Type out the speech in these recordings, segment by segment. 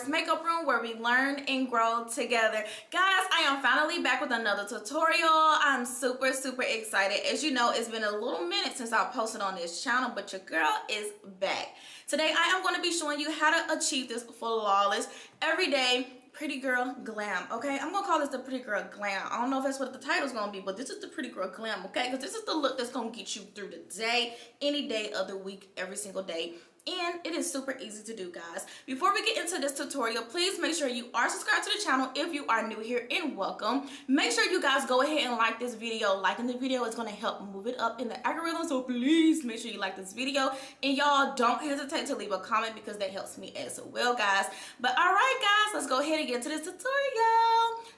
Aurie's makeup room, where we learn and grow together. Guys, I am finally back with another tutorial. I'm super excited. As you know, it's been a little minute since I posted on this channel, but your girl is back. Today I am going to be showing you how to achieve this flawless everyday pretty girl glam. Okay, I'm gonna call this the pretty girl glam. I don't know if that's what the title's gonna be, but this is the pretty girl glam. Okay, because this is the look that's gonna get you through the day, any day of the week, every single day. And it is super easy to do, guys. Before we get into this tutorial, please make sure you are subscribed to the channel if you are new here, and welcome. Make sure you guys go ahead and like this video. Liking the video is going to help move it up in the algorithm, so please make sure you like this video. And y'all don't hesitate to leave a comment because that helps me as well, guys. But all right, guys, let's go ahead and get into this tutorial.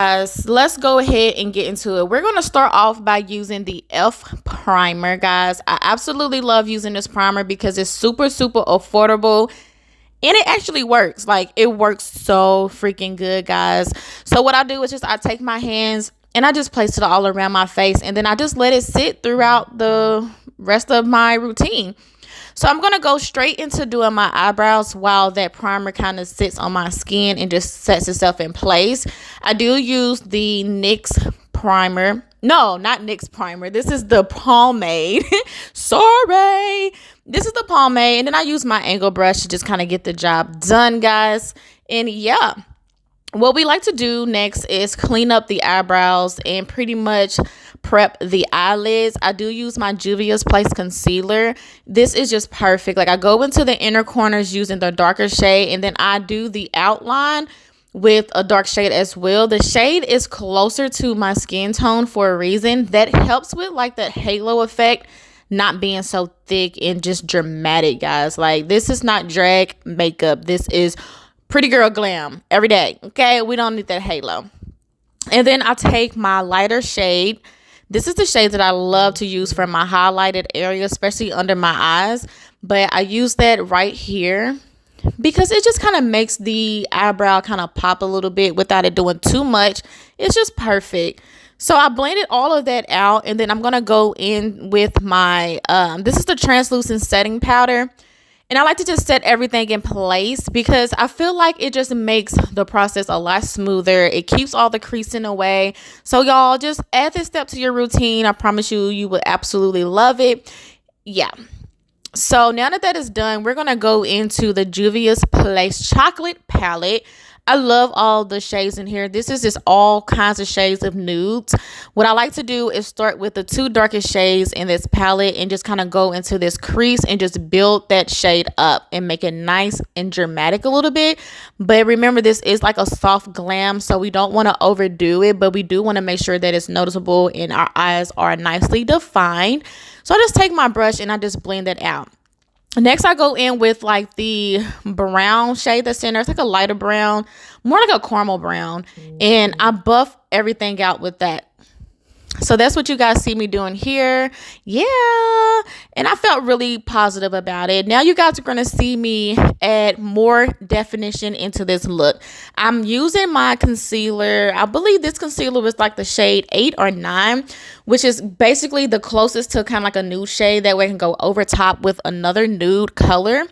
Guys, let's go ahead and get into it. We're going to start off by using the e.l.f. primer, guys. I absolutely love using this primer because it's super affordable, and it actually works. Like, it works so freaking good, guys. So what I do is just I take my hands and I just place it all around my face, and then I just let it sit throughout the rest of my routine. So I'm going to go straight into doing my eyebrows while that primer kind of sits on my skin and just sets itself in place. I do use the NYX primer. No, not NYX primer. This is the pomade. Sorry. This is the pomade. And then I use my angle brush to just kind of get the job done, guys. And yeah, what we like to do next is clean up the eyebrows and pretty much prep the eyelids. I do use my Juvia's Place concealer. This is just perfect. Like, I go into the inner corners using the darker shade, and then I do the outline with a dark shade as well. The shade is closer to my skin tone for a reason. That helps with like that halo effect not being so thick and just dramatic, guys. Like, this is not drag makeup. This is pretty girl glam every day. Okay, we don't need that halo. And then I take my lighter shade. This is the shade that I love to use for my highlighted area, especially under my eyes. But I use that right here because it just kind of makes the eyebrow kind of pop a little bit without it doing too much. It's just perfect. So I blended all of that out, and then I'm going to go in with my, this is the translucent setting powder. And I like to just set everything in place because I feel like it just makes the process a lot smoother. It keeps all the creasing away. So y'all, just add this step to your routine. I promise you, you will absolutely love it. Yeah. So now that that is done, we're going to go into the Juvia's Place chocolate palette. I love all the shades in here. This is just all kinds of shades of nudes. What I like to do is start with the two darkest shades in this palette and just kind of go into this crease and just build that shade up and make it nice and dramatic a little bit. But remember, this is like a soft glam, so we don't want to overdo it, but we do want to make sure that it's noticeable and our eyes are nicely defined. So I just take my brush and I just blend that out. Next, I go in with like the brown shade that's in there. It's like a lighter brown, more like a caramel brown. And I buff everything out with that. So that's what you guys see me doing here. Yeah. And I felt really positive about it. Now you guys are going to see me add more definition into this look. I'm using my concealer. I believe this concealer was like the shade 8 or 9, which is basically the closest to kind of like a nude shade. That way I can go over top with another nude color.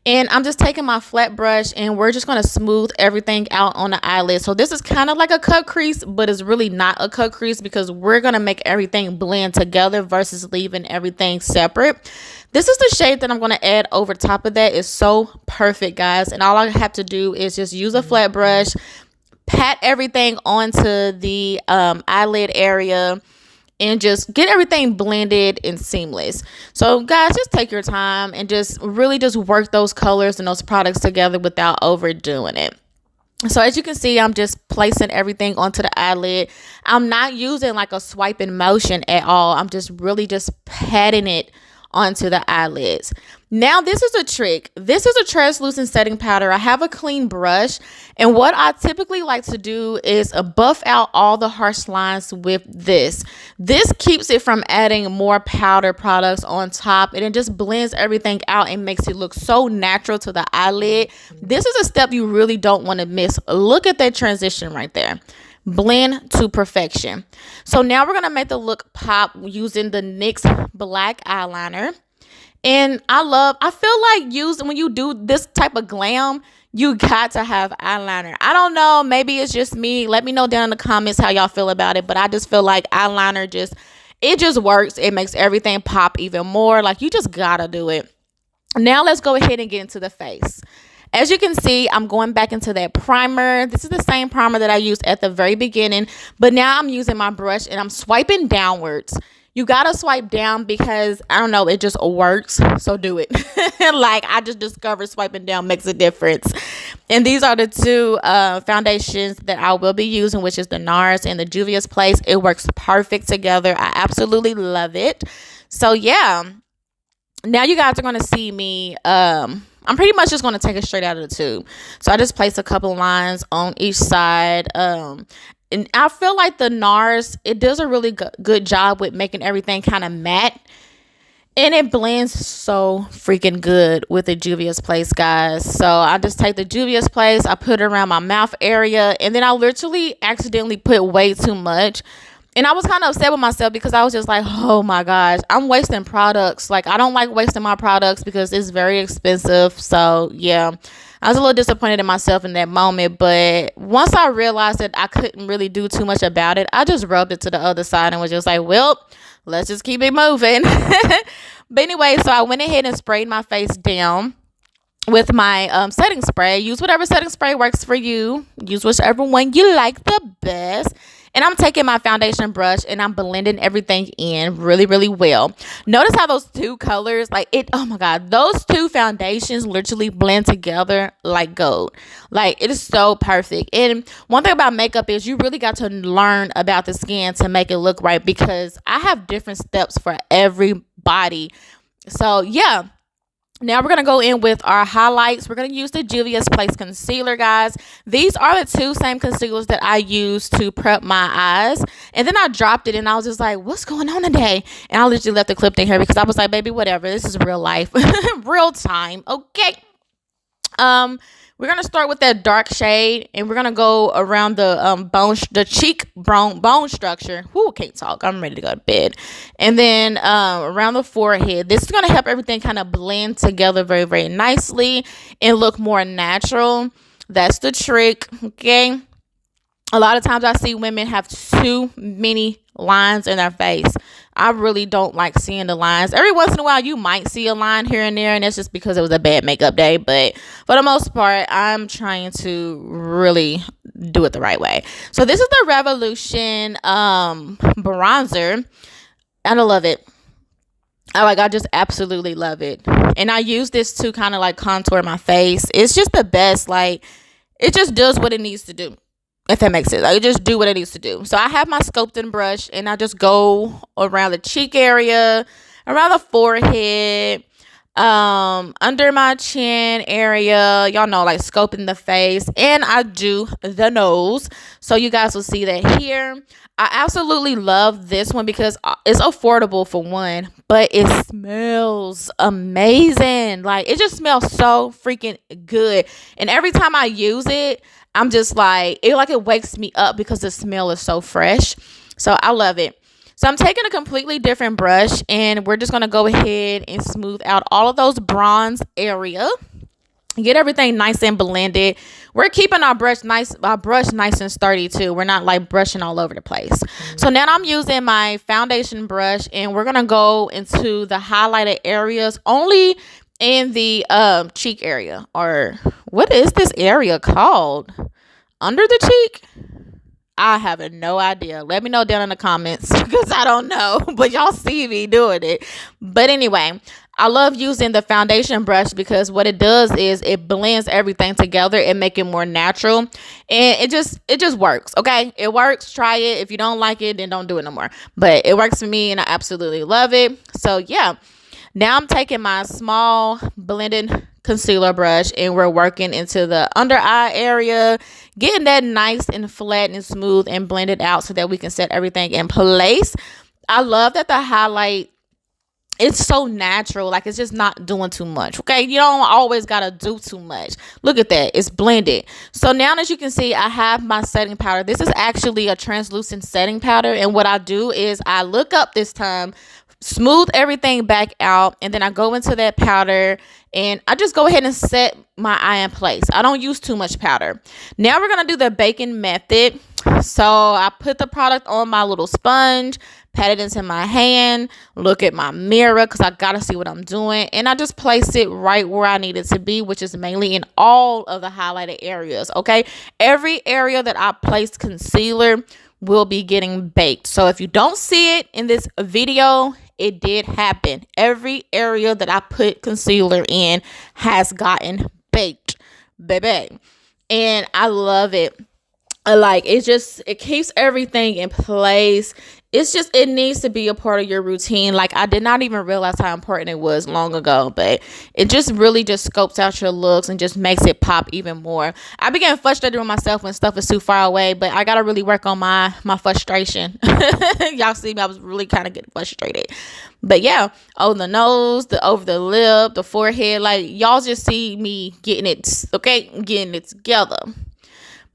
And I'm just taking my flat brush and we're just going to smooth everything out on the eyelid. So this is kind of like a cut crease, but it's really not a cut crease because we're going to make everything blend together versus leaving everything separate. This is the shade that I'm going to add over top of that. It's so perfect, guys. And all I have to do is just use a flat brush, pat everything onto the eyelid area, and just get everything blended and seamless. So guys, just take your time and just really just work those colors and those products together without overdoing it. So as you can see, I'm just placing everything onto the eyelid. I'm not using like a swiping motion at all. I'm just really just patting it onto the eyelids. Now this is a trick. This is a translucent setting powder. I have a clean brush, and what I typically like to do is buff out all the harsh lines with this. This keeps it from adding more powder products on top, and it just blends everything out and makes it look so natural to the eyelid. This is a step you really don't want to miss. Look at that transition right there. Blend to perfection. So now we're going to make the look pop using the NYX black eyeliner. And I feel like when you do this type of glam, you got to have eyeliner. I don't know, maybe it's just me. Let me know down in the comments how y'all feel about it, but I just feel like eyeliner it just works. It makes everything pop even more. Like, you just gotta do it. Now let's go ahead and get into the face. As you can see, I'm going back into that primer. This is the same primer that I used at the very beginning, but now I'm using my brush and I'm swiping downwards. You gotta swipe down because, I don't know, it just works. So do it. Like, I just discovered swiping down makes a difference. And these are the two foundations that I will be using, which is the NARS and the Juvia's Place. It works perfect together. I absolutely love it. So yeah, now you guys are going to see me. I'm pretty much just going to take it straight out of the tube. So I just placed a couple lines on each side. And I feel like the NARS, it does a really good job with making everything kind of matte. And it blends so freaking good with the Juvia's Place, guys. So I just take the Juvia's Place, I put it around my mouth area, and then I literally accidentally put way too much. And I was kind of upset with myself because I was just like, oh my gosh, I'm wasting products. Like, I don't like wasting my products because it's very expensive. So yeah, I was a little disappointed in myself in that moment. But once I realized that I couldn't really do too much about it, I just rubbed it to the other side and was just like, well, let's just keep it moving. But anyway, so I went ahead and sprayed my face down with my setting spray. Use whatever setting spray works for you. Use whichever one you like the best. And I'm taking my foundation brush and I'm blending everything in really, really well. Notice how those two colors, like it, oh my God, those two foundations literally blend together like gold. Like, it is so perfect. And one thing about makeup is you really got to learn about the skin to make it look right, because I have different steps for everybody. So yeah. Now we're going to go in with our highlights. We're going to use the Juvia's Place concealer, guys. These are the two same concealers that I used to prep my eyes. And then I dropped it and I was just like, what's going on today? And I literally left the clip in here because I was like, baby, whatever. This is real life. Real time. Okay. We're going to start with that dark shade, and we're going to go around the cheek bone structure. Whoo, can't talk. I'm ready to go to bed. And then around the forehead. This is going to help everything kind of blend together very, very nicely and look more natural. That's the trick, okay? A lot of times I see women have too many lines in their face. I really don't like seeing the lines. Every once in a while you might see a line here and there, and that's just because it was a bad makeup day, but for the most part I'm trying to really do it the right way. So this is the Revolution bronzer, and I love it. I just absolutely love it. And I use this to kind of like contour my face. It's just the best. Like, it just does what it needs to do, if that makes sense. I just do what it needs to do. So I have my sculpting brush and I just go around the cheek area, around the forehead, under my chin area, y'all know, like scoping the face, and I do the nose. So you guys will see that here. I absolutely love this one because it's affordable for one, but it smells amazing. Like, it just smells so freaking good. And every time I use it, I'm just like, it wakes me up because the smell is so fresh. So I love it. So I'm taking a completely different brush, and we're just going to go ahead and smooth out all of those bronze area. Get everything nice and blended. We're keeping our brush nice and sturdy too. We're not like brushing all over the place. So now I'm using my foundation brush, and we're going to go into the highlighted areas only in the cheek area, or what is this area called? Under the cheek? I have no idea. Let me know down in the comments because I don't know, but y'all see me doing it. But anyway, I love using the foundation brush because what it does is it blends everything together and make it more natural, and it just works. Okay, it works. Try it. If you don't like it, then don't do it no more. But it works for me, and I absolutely love it. So yeah. Now I'm taking my small blended concealer brush, and we're working into the under eye area, getting that nice and flat and smooth and blended out so that we can set everything in place. I love that the highlight, it's so natural. Like, it's just not doing too much. Okay, you don't always gotta do too much. Look at that, it's blended. So now, as you can see, I have my setting powder. This is actually a translucent setting powder, and what I do is I look up this time, smooth everything back out, and then I go into that powder and I just go ahead and set my eye in place. I don't use too much powder. Now we're going to do the baking method. So I put the product on my little sponge, pat it into my hand, look at my mirror because I got to see what I'm doing. And I just place it right where I need it to be, which is mainly in all of the highlighted areas. Okay. Every area that I placed concealer will be getting baked. So if you don't see it in this video, it did happen. Every area that I put concealer in has gotten baked, baby. And I love it. Like, it keeps everything in place. It needs to be a part of your routine. Like, I did not even realize how important it was long ago, but it just really just scopes out your looks and just makes it pop even more. I began frustrated with myself when stuff is too far away, but I got to really work on my frustration. Y'all see me, I was really kind of getting frustrated. But yeah, on the nose, over the lip, the forehead, like, y'all just see me getting it together.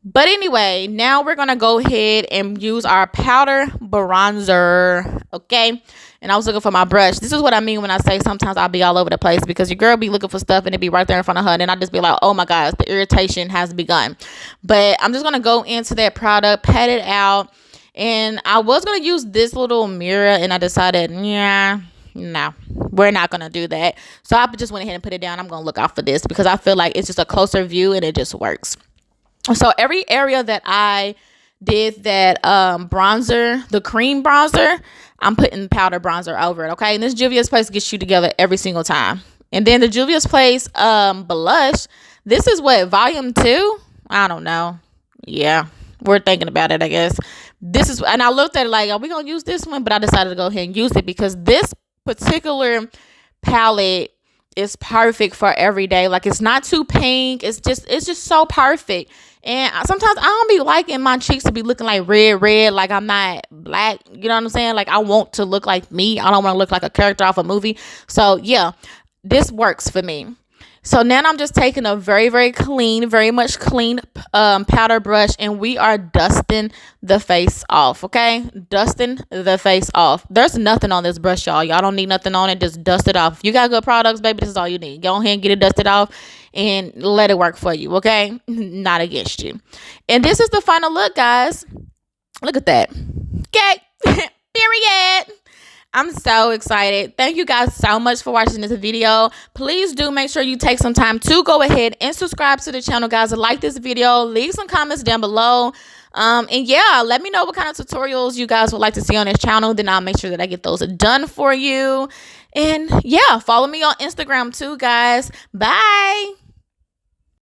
But anyway, now we're going to go ahead and use our powder bronzer, okay? And I was looking for my brush. This is what I mean when I say sometimes I'll be all over the place, because your girl be looking for stuff and it be right there in front of her. And I just be like, oh my gosh, the irritation has begun. But I'm just going to go into that product, pat it out. And I was going to use this little mirror, and I decided, no, we're not going to do that. So I just went ahead and put it down. I'm going to look out for this because I feel like it's just a closer view and it just works. So every area that I did that bronzer, the cream bronzer, I'm putting powder bronzer over it, okay? And this Juvia's Place gets you together every single time. And then the Juvia's Place blush, this is what, volume 2? I don't know. Yeah, we're thinking about it, I guess. And I looked at it like, are we going to use this one? But I decided to go ahead and use it because this particular palette is perfect for every day. Like, it's not too pink. It's just so perfect. And sometimes I don't be liking my cheeks to be looking like red, like I'm not black. You know what I'm saying? Like, I want to look like me. I don't want to look like a character off a movie. So yeah, this works for me. So now I'm just taking a very, very clean, very much clean powder brush, and we are dusting the face off, okay? Dusting the face off. There's nothing on this brush, y'all. Y'all don't need nothing on it. Just dust it off. If you got good products, baby, this is all you need. Go ahead and get it dusted off and let it work for you, okay? Not against you. And this is the final look, guys. Look at that. Okay. Period. I'm so excited. Thank you guys so much for watching this video. Please do make sure you take some time to go ahead and subscribe to the channel, guys. Like this video, leave some comments down below. And yeah, let me know what kind of tutorials you guys would like to see on this channel. Then I'll make sure that I get those done for you. And yeah, follow me on Instagram too, guys. Bye.